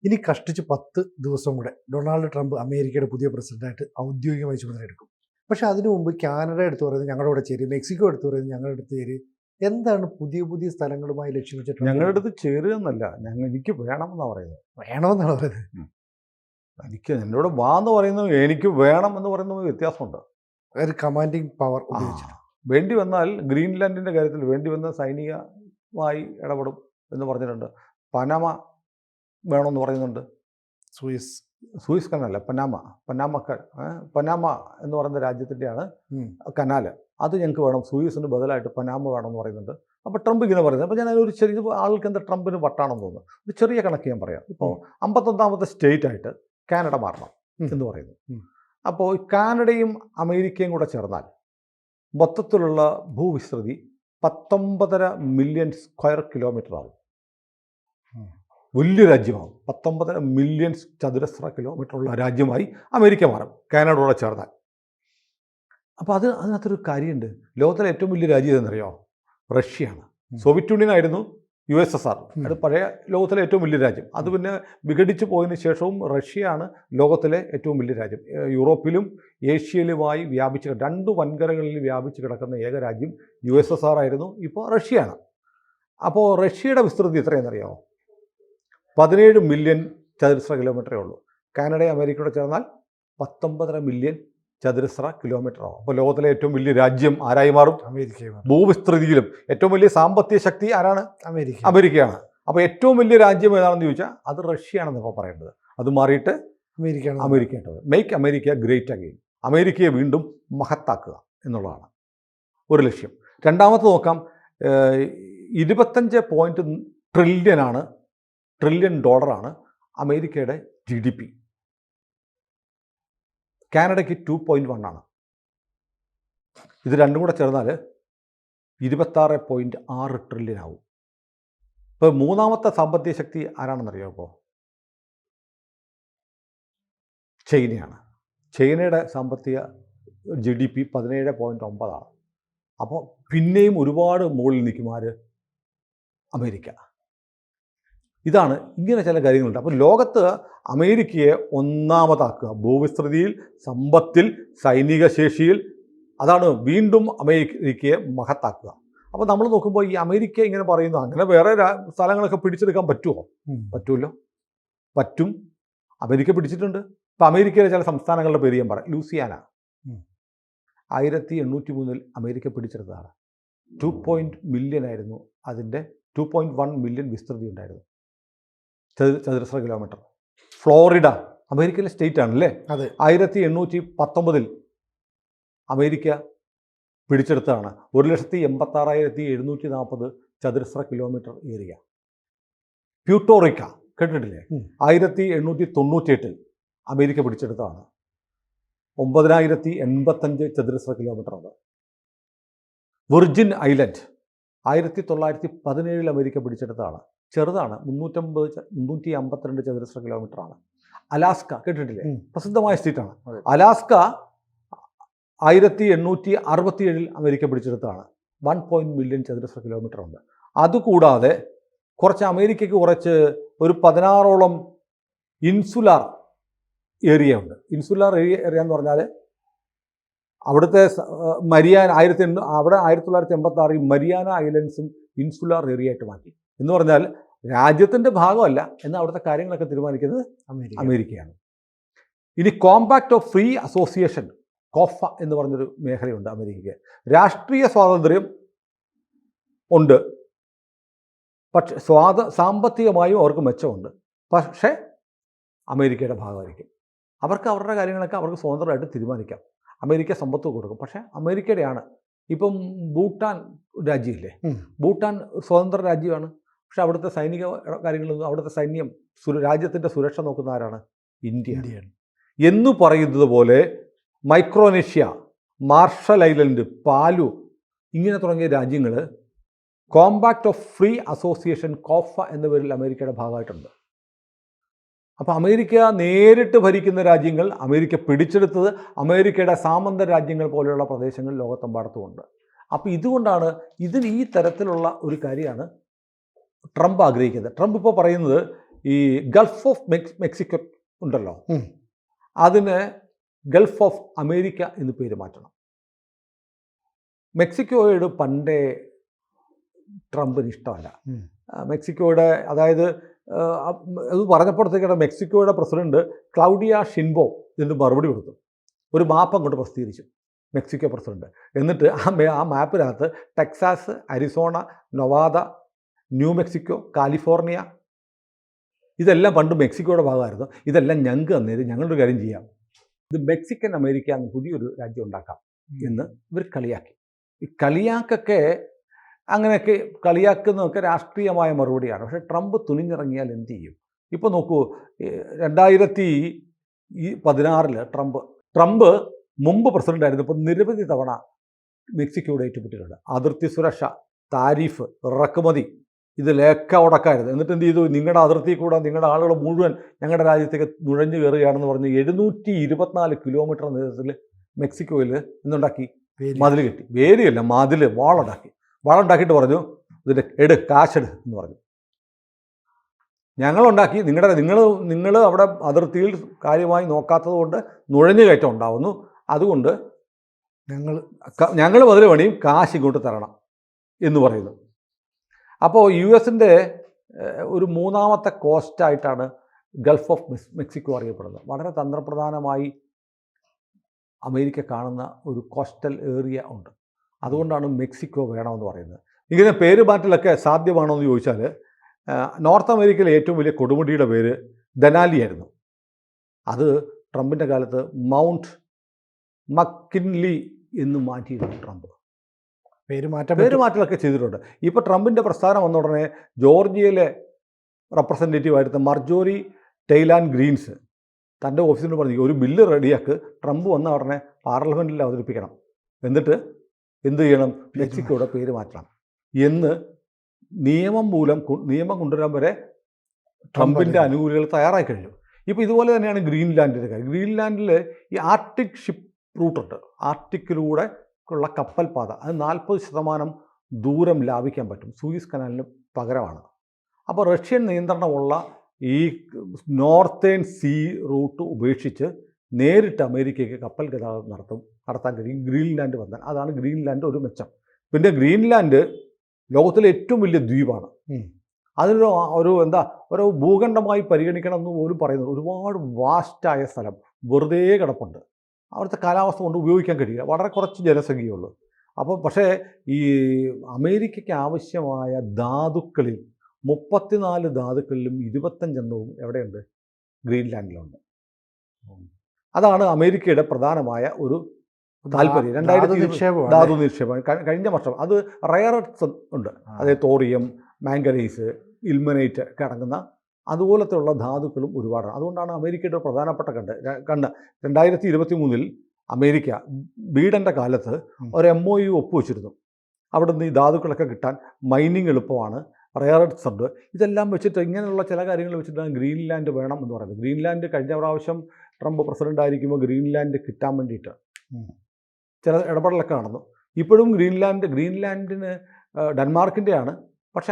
ഇനി കഷ്ടിച്ച് 10 ദിവസം കൂടെ ഡൊണാൾഡ് ട്രംപ് അമേരിക്കയുടെ പുതിയ പ്രസിഡന്റായിട്ട് ഔദ്യോഗികമായി ചുമതലയെടുക്കും. പക്ഷേ അതിനു മുമ്പ് കാനഡ എടുത്തു പറയുന്നത് ഞങ്ങളുടെ കൂടെ ചേരി, മെക്സിക്കോ എടുത്തു പറയുന്നത് ഞങ്ങളുടെ അടുത്ത് ചേരി. എന്താണ് പുതിയ പുതിയ സ്ഥലങ്ങളുമായി ലക്ഷ്യം വെച്ചിട്ട്? ഞങ്ങളുടെ അടുത്ത് ചേരുക എന്നല്ല, എനിക്ക് വേണമെന്നാണ് പറയുന്നത്. വേണമെന്നാണ് പറയുന്നത്. എനിക്ക് എന്നോട് വാ എന്ന് പറയുന്നത് എനിക്ക് വേണം എന്ന് പറയുന്നത് വ്യത്യാസമുണ്ട്. ഒരു കമാൻഡിങ് പവർ ഉപയോഗിച്ചിട്ട് വേണ്ടി വന്നാൽ ഗ്രീൻലാൻഡിൻ്റെ കാര്യത്തിൽ വേണ്ടി വന്ന സൈനികമായി ഇടപെടും എന്ന് പറഞ്ഞിട്ടുണ്ട്. പനാമ വേണമെന്ന് പറയുന്നുണ്ട്. സൂയിസ് കനാല്, പനാമ എന്ന് പറയുന്ന രാജ്യത്തിൻ്റെയാണ് കനാല്. അത് ഞങ്ങൾക്ക് വേണം, സൂയിസിന് ബദലായിട്ട് പനാമ വേണമെന്ന് പറയുന്നുണ്ട്. അപ്പോൾ ട്രംപ് ഇങ്ങനെ പറയുന്നത്. അപ്പോൾ ഞാൻ ഒരു ചെറിയ ആൾക്ക് എന്താ ട്രംപിന് വട്ടാണെന്ന് തോന്നുന്നു. ഒരു ചെറിയ കണക്ക് ഞാൻ പറയാം. ഇപ്പോൾ 51ാമത്തെ സ്റ്റേറ്റായിട്ട് കാനഡ മാറണം എന്ന് പറയുന്നു. അപ്പോൾ കാനഡയും അമേരിക്കയും കൂടെ ചേർന്നാൽ മൊത്തത്തിലുള്ള ഭൂവിസ്തൃതി 19.5 മില്യൺ സ്ക്വയർ കിലോമീറ്റർ ആവും. വലിയ രാജ്യമാവും. 19.5 മില്യൺ ചതുരശ്ര കിലോമീറ്റർ ഉള്ള രാജ്യമായി അമേരിക്ക മാറും കാനഡയോടെ ചേർന്നാൽ. അപ്പോൾ അതിനകത്തൊരു കാര്യമുണ്ട്. ലോകത്തിലെ ഏറ്റവും വലിയ രാജ്യം ഏതെന്നറിയോ? റഷ്യയാണ്. സോവിയറ്റ് യൂണിയൻ ആയിരുന്നു USSR. അത് പഴയ ലോകത്തിലെ ഏറ്റവും വലിയ രാജ്യം. അത് പിന്നെ വിഘടിച്ച് പോയതിന് ശേഷവും റഷ്യയാണ് ലോകത്തിലെ ഏറ്റവും വലിയ രാജ്യം. യൂറോപ്പിലും ഏഷ്യയിലുമായി വ്യാപിച്ച് 2 വൻകരകളിൽ വ്യാപിച്ച് കിടക്കുന്ന ഏക രാജ്യം USSR ആയിരുന്നു. ഇപ്പോൾ റഷ്യയാണ്. അപ്പോൾ റഷ്യയുടെ വിസ്തൃതി എത്രയെന്നറിയാമോ? 17 മില്യൺ ചതുരശ്ര കിലോമീറ്ററേ ഉള്ളൂ. കാനഡയും അമേരിക്കയോടെ ചേർന്നാൽ 19.5 മില്യൺ ചതുരശ്ര കിലോമീറ്റർ ആവും. അപ്പോൾ ലോകത്തിലെ ഏറ്റവും വലിയ രാജ്യം ആരായി മാറും? അമേരിക്കയാണ്. ഭൂവിസ്തൃതിയിലും ഏറ്റവും വലിയ സാമ്പത്തിക ശക്തി ആരാണ്? അമേരിക്കയാണ്. അപ്പോൾ ഏറ്റവും വലിയ രാജ്യം ഏതാണെന്ന് ചോദിച്ചാൽ അത് റഷ്യയാണെന്ന് ഇപ്പോൾ പറയേണ്ടത്. അത് മാറിയിട്ട് അമേരിക്കയാണ്. Make America great again. അമേരിക്കയെ വീണ്ടും മഹത്താക്കുക എന്നുള്ളതാണ് ഒരു ലക്ഷ്യം. രണ്ടാമത്തെ നോക്കാം. 25 ട്രില്യൺ ഡോളറാണ് അമേരിക്കയുടെ GDP. കാനഡയ്ക്ക് 2.1 ആണ്. ഇത് രണ്ടും കൂടെ ചേർന്നാൽ 26.6 ട്രില്യൺ ആവും. ഇപ്പോൾ മൂന്നാമത്തെ സാമ്പത്തിക ശക്തി ആരാണെന്നറിയാമോ? ഇപ്പോൾ ചൈനയാണ്. ചൈനയുടെ സാമ്പത്തിക GDP 17.9 ആണ്. അപ്പോൾ പിന്നെയും ഒരുപാട് മുകളിൽ നിൽക്കും ആര്? അമേരിക്ക. ഇതാണ്, ഇങ്ങനെ ചില കാര്യങ്ങളുണ്ട്. അപ്പോൾ ലോകത്ത് അമേരിക്കയെ ഒന്നാമതാക്കുക, ഭൂവിസ്തൃതിയിൽ, സമ്പത്തിൽ, സൈനിക ശേഷിയിൽ. അതാണ് വീണ്ടും അമേരിക്കയെ മഹത്താക്കുക. അപ്പോൾ നമ്മൾ നോക്കുമ്പോൾ ഈ അമേരിക്ക ഇങ്ങനെ പറയുന്നു, അങ്ങനെ വേറെ സ്ഥലങ്ങളൊക്കെ പിടിച്ചെടുക്കാൻ പറ്റുമോ? പറ്റുമല്ലോ, പറ്റും. അമേരിക്ക പിടിച്ചിട്ടുണ്ട്. ഇപ്പോൾ അമേരിക്കയിലെ ചില സംസ്ഥാനങ്ങളുടെ പേര് ഞാൻ പറയാം. Louisiana 1803 America പിടിച്ചെടുത്തതാണ്. 2 മില്യൺ ആയിരുന്നു അതിൻ്റെ. 2.1 മില്യൺ വിസ്തൃതി ഉണ്ടായിരുന്നു, ചതുരശ്ര കിലോമീറ്റർ. ഫ്ലോറിഡ അമേരിക്കയിലെ സ്റ്റേറ്റ് ആണല്ലേ. 1819 അമേരിക്ക പിടിച്ചെടുത്തതാണ്. 1,86,740 ചതുരശ്ര കിലോമീറ്റർ ഏരിയ. പ്യൂട്ടോറിക്ക കേട്ടിട്ടില്ലേ? 1898 അമേരിക്ക പിടിച്ചെടുത്തതാണ്. 9,085 ചതുരശ്ര കിലോമീറ്റർ ആണ്. വിർജിൻ ഐലൻഡ് 1917 അമേരിക്ക പിടിച്ചെടുത്തതാണ്. ചെറുതാണ്, 352 ചതുരശ്ര കിലോമീറ്റർ ആണ്. അലാസ്ക കേട്ടിട്ടില്ലേ? പ്രസിദ്ധമായ സ്റ്റേറ്റാണ്. അലാസ്ക 1867 അമേരിക്ക പിടിച്ചെടുത്തതാണ്. 1 മില്യൺ ചതുരശ്ര കിലോമീറ്റർ ഉണ്ട്. അതുകൂടാതെ അമേരിക്കയ്ക്ക് ഒരു 16ഓളം ഇൻസുലാർ ഏരിയ ഉണ്ട്. ഇൻസുലാർ ഏരിയ എന്ന് പറഞ്ഞാൽ അവിടുത്തെ മരിയാന 1986 മരിയാന ഐലൻഡ്സും ഇൻസുലാർ ഏരിയ ആയിട്ട് മാറ്റി. എന്ന് പറഞ്ഞാൽ രാജ്യത്തിൻ്റെ ഭാഗമല്ല, എന്നാൽ അവിടുത്തെ കാര്യങ്ങളൊക്കെ തീരുമാനിക്കുന്നത് അമേരിക്കയാണ്. ഇനി കോമ്പാക്ട് ഓഫ് ഫ്രീ അസോസിയേഷൻ, കോഫ എന്ന് പറഞ്ഞൊരു മേഖലയുണ്ട് അമേരിക്കയ്ക്ക്. രാഷ്ട്രീയ സ്വാതന്ത്ര്യം ഉണ്ട്, പക്ഷേ സാമ്പത്തികമായും അവർക്ക് മെച്ചമുണ്ട്. പക്ഷേ അമേരിക്കയുടെ ഭാഗമായിരിക്കും. അവർക്ക് അവരുടെ കാര്യങ്ങളൊക്കെ അവർക്ക് സ്വതന്ത്രമായിട്ട് തീരുമാനിക്കാം. അമേരിക്ക സമ്പത്ത് കൊടുക്കും, പക്ഷേ അമേരിക്കയുടെയാണ്. ഇപ്പം ഭൂട്ടാൻ രാജ്യമില്ലേ, ഭൂട്ടാൻ സ്വതന്ത്ര രാജ്യമാണ്. പക്ഷെ അവിടുത്തെ സൈനിക കാര്യങ്ങളൊന്നും, അവിടുത്തെ സൈന്യം രാജ്യത്തിൻ്റെ സുരക്ഷ നോക്കുന്ന ആരാണ്? ഇന്ത്യയാണ്. എന്നു പറയുന്നത് പോലെ മൈക്രോനേഷ്യ, മാർഷൽ ഐലൻഡ്, പാലു, ഇങ്ങനെ തുടങ്ങിയ രാജ്യങ്ങൾ കോമ്പാക്ട് ഓഫ് ഫ്രീ അസോസിയേഷൻ, കോഫ എന്ന പേരിൽ അമേരിക്കയുടെ ഭാഗമായിട്ടുണ്ട്. അപ്പോൾ അമേരിക്ക നേരിട്ട് ഭരിക്കുന്ന രാജ്യങ്ങൾ, അമേരിക്ക പിടിച്ചെടുത്തത് അമേരിക്കയുടെ സാമന്ത രാജ്യങ്ങൾ പോലെയുള്ള പ്രദേശങ്ങൾ ലോകത്തെമ്പാടത്തുമുണ്ട്. അപ്പോൾ ഇതുകൊണ്ടാണ് ഈ തരത്തിലുള്ള ഒരു കാര്യമാണ് ട്രംപ് ആഗ്രഹിക്കുന്നത്. ട്രംപ് ഇപ്പോൾ പറയുന്നത് ഈ ഗൾഫ് ഓഫ് മെക്സിക്കോ ഉണ്ടല്ലോ, ഉം. അതിന് ഗൾഫ് ഓഫ് അമേരിക്ക എന്ന് പേര് മാറ്റണം. മെക്സിക്കോയോട് പണ്ടേ ട്രംപിന് ഇഷ്ടമല്ല. ഉം. മെക്സിക്കോയുടെ, അതായത് അത് പറഞ്ഞപ്പോഴത്തേക്കാണ് മെക്സിക്കോയുടെ പ്രസിഡന്റ് ക്ലൗഡിയ ഷിൻബോ ഇതിന് മറുപടി കൊടുത്തു. ഒരു മാപ്പ് അങ്ങോട്ട് പ്രസിദ്ധീകരിച്ചു മെക്സിക്കോ പ്രസിഡന്റ്. എന്നിട്ട് ആ മാപ്പിനകത്ത് Texas, Arizona, Nevada, New Mexico, California, ഇതെല്ലാം പണ്ട് മെക്സിക്കോയുടെ ഭാഗമായിരുന്നു. ഇതെല്ലാം ഞങ്ങൾക്ക് തന്നേരും, ഞങ്ങളൊരു കാര്യം ചെയ്യാം, ഇത് മെക്സിക്കൻ അമേരിക്ക എന്ന് പുതിയൊരു രാജ്യം ഉണ്ടാക്കാം എന്ന് ഇവർ കളിയാക്കി. ഈ കളിയാക്കൊക്കെ അങ്ങനെയൊക്കെ കളിയാക്കുന്നതൊക്കെ രാഷ്ട്രീയമായ മറുപടിയാണ്. പക്ഷേ ട്രംപ് തുനിഞ്ഞിറങ്ങിയാൽ എന്ത് ചെയ്യും? ഇപ്പോൾ നോക്കൂ, 2016 ട്രംപ് മുമ്പ് പ്രസിഡന്റ് ആയിരുന്നപ്പോൾ നിരവധി തവണ മെക്സിക്കോയുടെ ഏറ്റുമുട്ടിയിട്ടുണ്ട്. അതിർത്തി സുരക്ഷ, താരിഫ്, ഇറക്കുമതി, ഇതിലൊക്കെ ഉടക്കായിരുന്നു. എന്നിട്ട് എന്ത് ചെയ്തു? നിങ്ങളുടെ അതിർത്തി കൂടെ നിങ്ങളുടെ ആളുകൾ മുഴുവൻ ഞങ്ങളുടെ രാജ്യത്തേക്ക് നുഴഞ്ഞു കയറുകയാണെന്ന് പറഞ്ഞ് 724 കിലോമീറ്റർ നേരത്തിൽ മെക്സിക്കോയിൽ എന്തുണ്ടാക്കി? മതിൽ കെട്ടി. വേലിയല്ല, മതിൽ, വാളുണ്ടാക്കി. വാളുണ്ടാക്കിയിട്ട് പറഞ്ഞു, ഇതിൻ്റെ കാശെട് എന്ന് പറഞ്ഞു. ഞങ്ങളുണ്ടാക്കി, നിങ്ങൾ അവിടെ അതിർത്തിയിൽ കാര്യമായി നോക്കാത്തത് കൊണ്ട് നുഴഞ്ഞു കയറ്റം ഉണ്ടാവുന്നു, അതുകൊണ്ട് ഞങ്ങൾ മതിൽ പണിയും, കാശ് ഇങ്ങോട്ട് തരണം എന്ന് പറയുന്നു. അപ്പോൾ US-ൻ്റെ ഒരു മൂന്നാമത്തെ കോസ്റ്റായിട്ടാണ് ഗൾഫ് ഓഫ് മെക്സിക്കോ അറിയപ്പെടുന്നത്. വളരെ തന്ത്രപ്രധാനമായി അമേരിക്ക കാണുന്ന ഒരു കോസ്റ്റൽ ഏരിയ ഉണ്ട്. അതുകൊണ്ടാണ് മെക്സിക്കോ വേണമെന്ന് പറയുന്നത്. ഇങ്ങനെ പേര് മാറ്റലൊക്കെ സാധ്യമാണോ എന്ന് ചോദിച്ചാൽ, നോർത്ത് അമേരിക്കയിലെ ഏറ്റവും വലിയ കൊടുമുടിയുടെ പേര് ദനാലി ആയിരുന്നു. അത് ട്രംപിൻ്റെ കാലത്ത് മൗണ്ട് മക്കിൻലി എന്ന് മാറ്റിയിരുന്നു ട്രംപ്. പേര് മാറ്റലൊക്കെ ചെയ്തിട്ടുണ്ട്. ഇപ്പോൾ ട്രംപിൻ്റെ പ്രസ്ഥാനം വന്ന ഉടനെ ജോർജിയയിലെ റെപ്രസെൻറ്റേറ്റീവായിരുന്ന മർജോറി ടെയ്ലാൻ ഗ്രീൻസ് തൻ്റെ ഓഫീസിനോട് പറഞ്ഞു, ഒരു ബില്ല് റെഡിയാക്ക്, ട്രംപ് വന്ന ഉടനെ പാർലമെൻറ്റിൽ അവതരിപ്പിക്കണം, എന്നിട്ട് എന്ത് ചെയ്യണം? മെക്സിക്കോയുടെ പേര് മാറ്റണം എന്ന് നിയമം കൊണ്ടുവരാൻ വരെ ട്രംപിൻ്റെ അനുകൂലികൾ തയ്യാറായി കഴിഞ്ഞു. ഇപ്പോൾ ഇതുപോലെ തന്നെയാണ് ഗ്രീൻലാൻഡിൻ്റെ കാര്യം. ഗ്രീൻലാൻഡിൽ ഈ ആർട്ടിക് ഷിപ്പ് റൂട്ടുണ്ട്. ആർട്ടിക്കിലൂടെ ഉള്ള കപ്പൽ പാത, അത് 40% ദൂരം ലാഭിക്കാൻ പറ്റും. സൂയിസ് കനാലിന് പകരമാണ്. അപ്പോൾ റഷ്യൻ നിയന്ത്രണമുള്ള ഈ നോർത്തേൺ സീ റൂട്ട് ഉപേക്ഷിച്ച് നേരിട്ട് അമേരിക്കയ്ക്ക് കപ്പൽ ഗതാഗതം നടത്താൻ കഴിയും ഗ്രീൻലാൻഡ് വന്നാൽ. അതാണ് ഗ്രീൻലാൻഡ് ഒരു മെച്ചം. പിന്നെ ഗ്രീൻലാൻഡ് ലോകത്തിലെ ഏറ്റവും വലിയ ദ്വീപാണ്. അതിനൊരു ഒരു ഭൂഖണ്ഡമായി പരിഗണിക്കണം എന്ന് പോലും പറയുന്നത്. ഒരുപാട് വാസ്റ്റായ സ്ഥലം വെറുതെ കിടപ്പുണ്ട്. അവിടുത്തെ കാലാവസ്ഥ കൊണ്ട് ഉപയോഗിക്കാൻ കഴിയില്ല. വളരെ കുറച്ച് ജനസംഖ്യയുള്ളൂ. അപ്പോൾ പക്ഷേ ഈ അമേരിക്കയ്ക്ക് ആവശ്യമായ ധാതുക്കളിൽ 34 ധാതുക്കളിലും 25 എവിടെയുണ്ട്? ഗ്രീൻലാൻഡിലുണ്ട്. അതാണ് അമേരിക്കയുടെ പ്രധാനമായ ഒരു താല്പര്യം. 2020 ധാതു നിക്ഷേപം. കഴിഞ്ഞ വർഷം അത് റയർ എർത്ത് ഉണ്ട്. അതായത് തോറിയം, മാംഗനീസ്, ഇൽമനൈറ്റ് ഒക്കെ അടങ്ങുന്ന അതുപോലത്തെ ഉള്ള ധാതുക്കളും ഒരുപാടാണ്. അതുകൊണ്ടാണ് അമേരിക്കയുടെ പ്രധാനപ്പെട്ട കണ്ണ് 2023 അമേരിക്ക ബൈഡൻ്റെ കാലത്ത് ഒരു MOU ഒപ്പുവെച്ചിരുന്നു. അവിടെ നിന്ന് ഈ ധാതുക്കളൊക്കെ കിട്ടാൻ മൈനിങ് എളുപ്പമാണ്, റയർ എർത്ത് ഉണ്ട്. ഇതെല്ലാം വെച്ചിട്ട് ഇങ്ങനെയുള്ള ചില കാര്യങ്ങൾ വെച്ചിട്ടാണ് ഗ്രീൻലാൻഡ് വേണം എന്ന് പറയുന്നത്. ഗ്രീൻലാൻഡ് കഴിഞ്ഞ പ്രാവശ്യം ട്രംപ് പ്രസിഡന്റ് ആയിരിക്കുമ്പോൾ ഗ്രീൻലാൻഡ് കിട്ടാൻ വേണ്ടിയിട്ട് ചില ഇടപെടലൊക്കെ നടന്നു. ഇപ്പോഴും ഗ്രീൻലാൻഡിന് ഡെൻമാർക്കിൻ്റെയാണ്. പക്ഷേ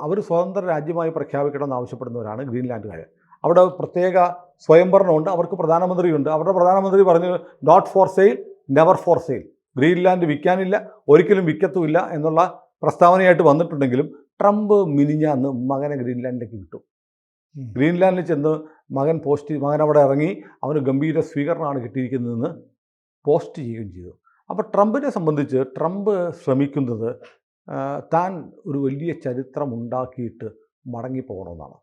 അവർ സ്വതന്ത്ര രാജ്യമായി പ്രഖ്യാപിക്കണമെന്ന് ആവശ്യപ്പെടുന്നവരാണ് ഗ്രീൻലാൻഡുകാർ. അവിടെ പ്രത്യേക സ്വയംഭരണമുണ്ട്, അവർക്ക് പ്രധാനമന്ത്രിയുണ്ട്. അവരുടെ പ്രധാനമന്ത്രി പറഞ്ഞു, not for sale, never for sale. Greenland വിൽക്കാനില്ല, ഒരിക്കലും വിൽക്കത്തുമില്ല എന്നുള്ള പ്രസ്താവനയായിട്ട് വന്നിട്ടുണ്ടെങ്കിലും ട്രംപ് മിനിഞ്ഞാന്ന് മകനെ ഗ്രീൻലാൻഡിലേക്ക് വിട്ടു. ഗ്രീൻലാൻഡിൽ ചെന്ന് മകൻ അവിടെ ഇറങ്ങി, അവന് ഗംഭീര സ്വീകരണമാണ് കിട്ടിയിരിക്കുന്നതെന്ന് പോസ്റ്റ് ചെയ്യുകയും ചെയ്തു. അപ്പോൾ ട്രംപിനെ സംബന്ധിച്ച് ട്രംപ് ശ്രമിക്കുന്നത് താൻ ഒരു വലിയ ചരിത്രം ഉണ്ടാക്കിയിട്ട് മടങ്ങിപ്പോകണമെന്നാണ്.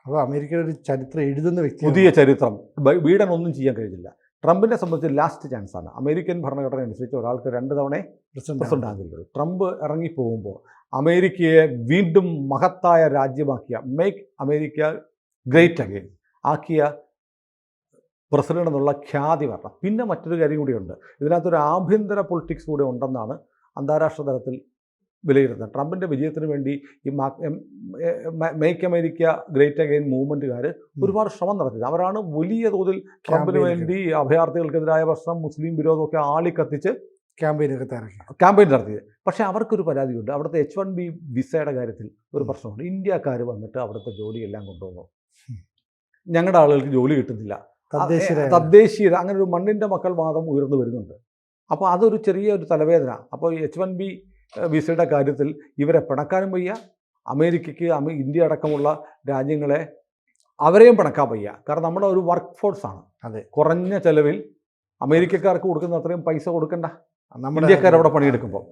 അപ്പോൾ അമേരിക്കയുടെ ഒരു ചരിത്രം എഴുതുന്ന വ്യക്തി, പുതിയ ചരിത്രം. ബൈഡൻ ഒന്നും ചെയ്യാൻ കഴിഞ്ഞില്ല. ട്രംപിനെ സംബന്ധിച്ച് ലാസ്റ്റ് ചാൻസാണ്. അമേരിക്കൻ ഭരണഘടന അനുസരിച്ച് ഒരാൾക്ക് 2 തവണ പ്രസിഡന്റ് ആകാൻ കഴിയുള്ളൂ. ട്രംപ് ഇറങ്ങിപ്പോകുമ്പോൾ അമേരിക്കയെ വീണ്ടും മഹത്തായ രാജ്യമാക്കിയ, മേക്ക് അമേരിക്ക ഗ്രേറ്റ് അഗെയിൻ ആക്കിയ പ്രസിഡന്റ് എന്നുള്ള ഖ്യാതി വരണം. പിന്നെ മറ്റൊരു കാര്യം കൂടിയുണ്ട്, ഇതിനകത്തൊരു ആഭ്യന്തര പൊളിറ്റിക്സ് കൂടെ ഉണ്ടെന്നാണ് അന്താരാഷ്ട്ര തലത്തിൽ വിലയിരുത്തുന്നത്. ട്രംപിൻ്റെ വിജയത്തിന് വേണ്ടി ഈ മേക്ക് അമേരിക്ക ഗ്രേറ്റ് അഗെയിൻ മൂവ്മെൻറ്റുകാർ ഒരുപാട് ശ്രമം നടത്തിയത്. അവരാണ് വലിയ തോതിൽ ട്രംപിന് വേണ്ടി അഭയാർത്ഥികൾക്കെതിരായ പ്രശ്നം, മുസ്ലിം വിരോധമൊക്കെ ആളിക്കത്തിച്ച് ക്യാമ്പയിൻ നടത്തിയത്. പക്ഷേ അവർക്കൊരു പരാതിയുണ്ട്. അവിടുത്തെ H-1B വിസയുടെ കാര്യത്തിൽ ഒരു പ്രശ്നമുണ്ട്. ഇന്ത്യക്കാർ വന്നിട്ട് അവിടുത്തെ ജോലിയെല്ലാം കൊണ്ടുവന്നു. ഞങ്ങളുടെ ആളുകൾക്ക് ജോലി കിട്ടുന്നില്ല, തദ്ദേശീയത, അങ്ങനെ ഒരു മണ്ണിൻ്റെ മക്കൾ വാദം ഉയർന്നു വരുന്നുണ്ട്. അപ്പോൾ അതൊരു ചെറിയൊരു തലവേദന. അപ്പോൾ H1B വിസയുടെ കാര്യത്തിൽ ഇവരെ പിണക്കാനും വയ്യ, അമേരിക്കയ്ക്ക് ഇന്ത്യ അടക്കമുള്ള രാജ്യങ്ങളെ അവരെയും പിണക്കാൻ വയ്യ. കാരണം നമ്മുടെ ഒരു വർക്ക് ഫോഴ്സാണ്. അതെ, കുറഞ്ഞ ചെലവിൽ അമേരിക്കക്കാർക്ക് കൊടുക്കുന്ന അത്രയും പൈസ കൊടുക്കണ്ട ഇന്ത്യക്കാരവിടെ പണിയെടുക്കുമ്പോൾ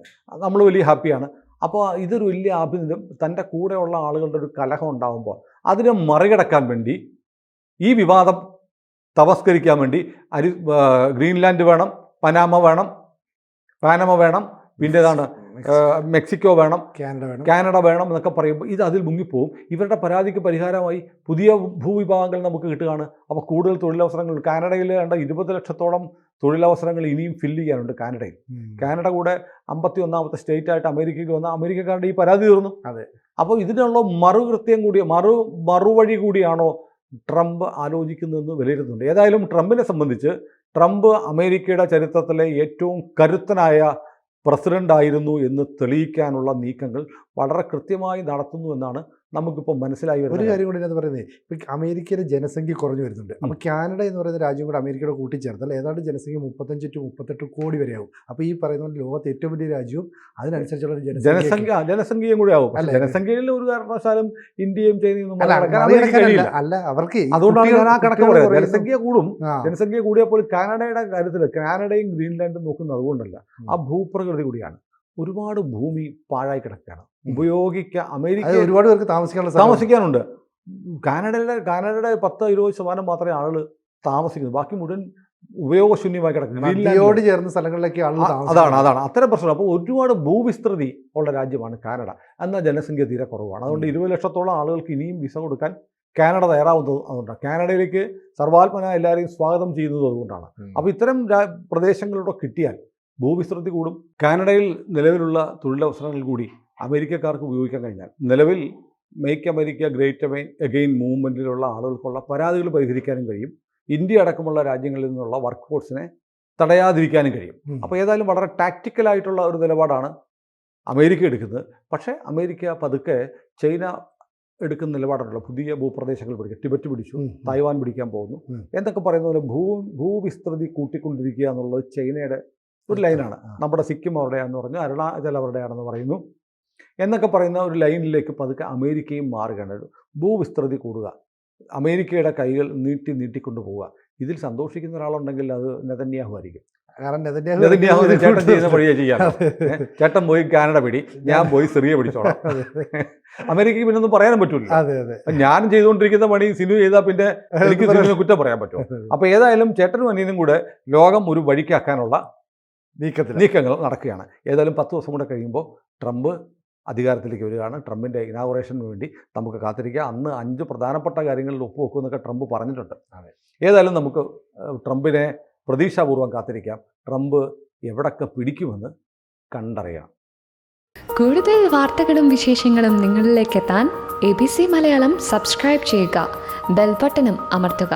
നമ്മൾ വലിയ ഹാപ്പിയാണ്. അപ്പോൾ ഇതൊരു വലിയ ആഭ്യന്തരം, തൻ്റെ കൂടെയുള്ള ആളുകളുടെ ഒരു കലഹം ഉണ്ടാകുമ്പോൾ അതിനെ മറികടക്കാൻ വേണ്ടി ഈ വിവാദം തമസ്കരിക്കാൻ വേണ്ടി ഗ്രീൻലാൻഡ് വേണം, പനാമ വേണം, പിന്നെ ഏതാണ് മെക്സിക്കോ വേണം, കാനഡ വേണം എന്നൊക്കെ പറയുമ്പോൾ ഇത് അതിൽ മുങ്ങിപ്പോവും. ഇവരുടെ പരാതിക്ക് പരിഹാരമായി പുതിയ ഭൂവിഭാഗങ്ങൾ നമുക്ക് കിട്ടുകയാണ്. അപ്പോൾ കൂടുതൽ തൊഴിലവസരങ്ങൾ കാനഡയിൽ കണ്ട 20 ലക്ഷത്തോളം തൊഴിലവസരങ്ങൾ ഇനിയും ഫില്ല് ചെയ്യാനുണ്ട് കാനഡയിൽ. കാനഡ കൂടെ 51ാമത്തെ സ്റ്റേറ്റായിട്ട് അമേരിക്കയിൽ വന്ന അമേരിക്കക്കാരുടെ ഈ പരാതി തീർന്നു. അതെ. അപ്പോൾ ഇതിനുള്ള മറുകൃത്യം കൂടി മറുവഴി കൂടിയാണോ ട്രംപ് ആലോചിക്കുന്നതെന്ന് വിലയിരുത്തുന്നുണ്ട്. ഏതായാലും ട്രംപിനെ സംബന്ധിച്ച് ട്രംപ് അമേരിക്കയുടെ ചരിത്രത്തിലെ ഏറ്റവും കരുത്തനായ പ്രസിഡന്റ് ആയിരുന്നു എന്ന് തെളിയിക്കാനുള്ള നീക്കങ്ങൾ വളരെ കൃത്യമായി നടത്തുന്നു എന്നാണ് നമുക്കിപ്പോൾ മനസ്സിലായി വരുന്നത്. ഒരു കാര്യം കൂടി എന്ന് പറയുന്നത്, ഇപ്പം അമേരിക്കയിലെ ജനസംഖ്യ കുറഞ്ഞു വരുന്നുണ്ട്. അപ്പോൾ കാനഡ എന്ന് പറയുന്ന രാജ്യം കൂടെ അമേരിക്കയുടെ കൂട്ടിച്ചേർത്താൽ ഏതാണ്ട് ജനസംഖ്യ 35 to 38 കോടി വരെയാവും. അപ്പോൾ ഈ പറയുന്ന ലോകത്തെ ഏറ്റവും വലിയ രാജ്യവും അതിനനുസരിച്ചുള്ള ജനസംഖ്യയും കൂടി ആവും. ജനസംഖ്യയിൽ ഒരു കാരണവശാലും ഇന്ത്യയും ചൈനയും അല്ല, അവർക്ക് അതുകൊണ്ടാണ് ഞാൻ ആ കണക്ക് പറയുന്നത്. ജനസംഖ്യ കൂടിയപ്പോൾ കാനഡയുടെ കാര്യത്തിൽ കാനഡയും ഗ്രീൻലാൻഡും നോക്കുന്നത് അതുകൊണ്ടല്ല, ആ ഭൂപ്രകൃതി കൂടിയാണ്. ഒരുപാട് ഭൂമി പാഴായി കിടക്കുകയാണ്, ഉപയോഗിക്കുക. അമേരിക്ക ഒരുപാട് പേർക്ക് താമസിക്കാനുണ്ട്. കാനഡയുടെ 10-20% മാത്രമേ ആളുകൾ താമസിക്കുന്നത്, ബാക്കി മുഴുവൻ ഉപയോഗശൂന്യമായി കിടക്കുന്നത് ചേർന്ന സ്ഥലങ്ങളിലേക്ക്. അതാണ് അത്തരം പ്രശ്നം. അപ്പോൾ ഒരുപാട് ഭൂവിസ്തൃതി ഉള്ള രാജ്യമാണ് കാനഡ. എന്നാൽ ജനസംഖ്യ തീരെ കുറവാണ്. അതുകൊണ്ട് 20 ലക്ഷത്തോളം ആളുകൾക്ക് ഇനിയും വിസ കൊടുക്കാൻ കാനഡ തയ്യാറാവുന്നത് അതുകൊണ്ടാണ്. കാനഡയിലേക്ക് സർവാത്മന എല്ലാവരെയും സ്വാഗതം ചെയ്യുന്നത് അതുകൊണ്ടാണ്. അപ്പോൾ ഇത്തരം പ്രദേശങ്ങളിലൂടെ കിട്ടിയാൽ ഭൂവിസ്തൃതി കൂടും. കാനഡയിൽ നിലവിലുള്ള തൊഴിലവസരങ്ങൾ കൂടി അമേരിക്കക്കാർക്ക് ഉപയോഗിക്കാൻ കഴിഞ്ഞാൽ നിലവിൽ മേക്ക് അമേരിക്ക ഗ്രേറ്റ് അഗെയിൻ മൂവ്മെൻറ്റിലുള്ള ആളുകൾക്കുള്ള പരാതികൾ പരിഹരിക്കാനും കഴിയും. ഇന്ത്യ അടക്കമുള്ള രാജ്യങ്ങളിൽ നിന്നുള്ള വർക്ക് ഫോഴ്സിനെ തടയാതിരിക്കാനും കഴിയും. അപ്പോൾ ഏതായാലും വളരെ ടാക്റ്റിക്കലായിട്ടുള്ള ഒരു നിലപാടാണ് അമേരിക്ക എടുക്കുന്നത്. പക്ഷേ അമേരിക്ക പതുക്കെ ചൈന എടുക്കുന്ന നിലപാടുണ്ടല്ലോ, പുതിയ ഭൂപ്രദേശങ്ങൾ പിടിക്കുക, ടിബറ്റ് പിടിച്ചു, തായ്വാൻ പിടിക്കാൻ പോകുന്നു എന്നൊക്കെ പറയുന്ന പോലെ ഭൂവിസ്തൃതി കൂട്ടിക്കൊണ്ടിരിക്കുക എന്നുള്ളത് ചൈനയുടെ ഒരു ലൈനാണ്. നമ്മുടെ സിക്കിം അവരുടെയാണെന്ന് പറഞ്ഞു, അരുണാചൽ അവരുടെയാണെന്ന് പറയുന്നു എന്നൊക്കെ പറയുന്ന ഒരു ലൈനിലേക്ക് പതുക്കെ അമേരിക്കയും മാറുകയാണ്. ഭൂവിസ്തൃതി കൂടുക, അമേരിക്കയുടെ കൈകൾ നീട്ടിക്കൊണ്ടു പോവുക. ഇതിൽ സന്തോഷിക്കുന്ന ഒരാളുണ്ടെങ്കിൽ അത് നെതന്യാഹു ആയിരിക്കും. കാരണം നെതന്യാഹു ചേട്ടൻ ചെയ്യുന്ന വഴിയെ ചെയ്യാം. ചേട്ടൻ പോയി കാനഡ പിടി, ഞാൻ പോയി സിറിയ പിടിച്ചോളാം. അമേരിക്കയ്ക്ക് പിന്നെ ഒന്നും പറയാനും പറ്റൂല. ഞാൻ ചെയ്തുകൊണ്ടിരിക്കുന്ന പണി സിനു ചെയ്താൽ പിന്നെ എനിക്ക് സിനുവിനെ കുറ്റം പറയാൻ പറ്റുമോ? അപ്പോൾ ഏതായാലും ചേട്ടനും അനിയനും കൂടെ ലോകം ഒരു വഴിക്കാക്കാനുള്ള നീക്കങ്ങൾ നടക്കുകയാണ്. ഏതായാലും 10 ദിവസം കൂടെ കഴിയുമ്പോൾ ട്രംപ് അധികാരത്തിലേക്ക് വരികയാണ്. ട്രംപിൻ്റെ ഇനാഗുറേഷന് വേണ്ടി നമുക്ക് കാത്തിരിക്കുക. അന്ന് 5 പ്രധാനപ്പെട്ട കാര്യങ്ങളിൽ ഒപ്പുവെക്കുമെന്നൊക്കെ ട്രംപ് പറഞ്ഞിട്ടുണ്ട്. ഏതായാലും നമുക്ക് ട്രംപിനെ പ്രതീക്ഷാപൂർവ്വം കാത്തിരിക്കാം. ട്രംപ് എവിടൊക്കെ പിടിക്കുമെന്ന് കണ്ടറിയാം. കൂടുതൽ വാർത്തകളും വിശേഷങ്ങളും നിങ്ങളിലേക്ക് എത്താൻ ABC മലയാളം സബ്സ്ക്രൈബ് ചെയ്യുക, ബെൽ ബട്ടണും അമർത്തുക.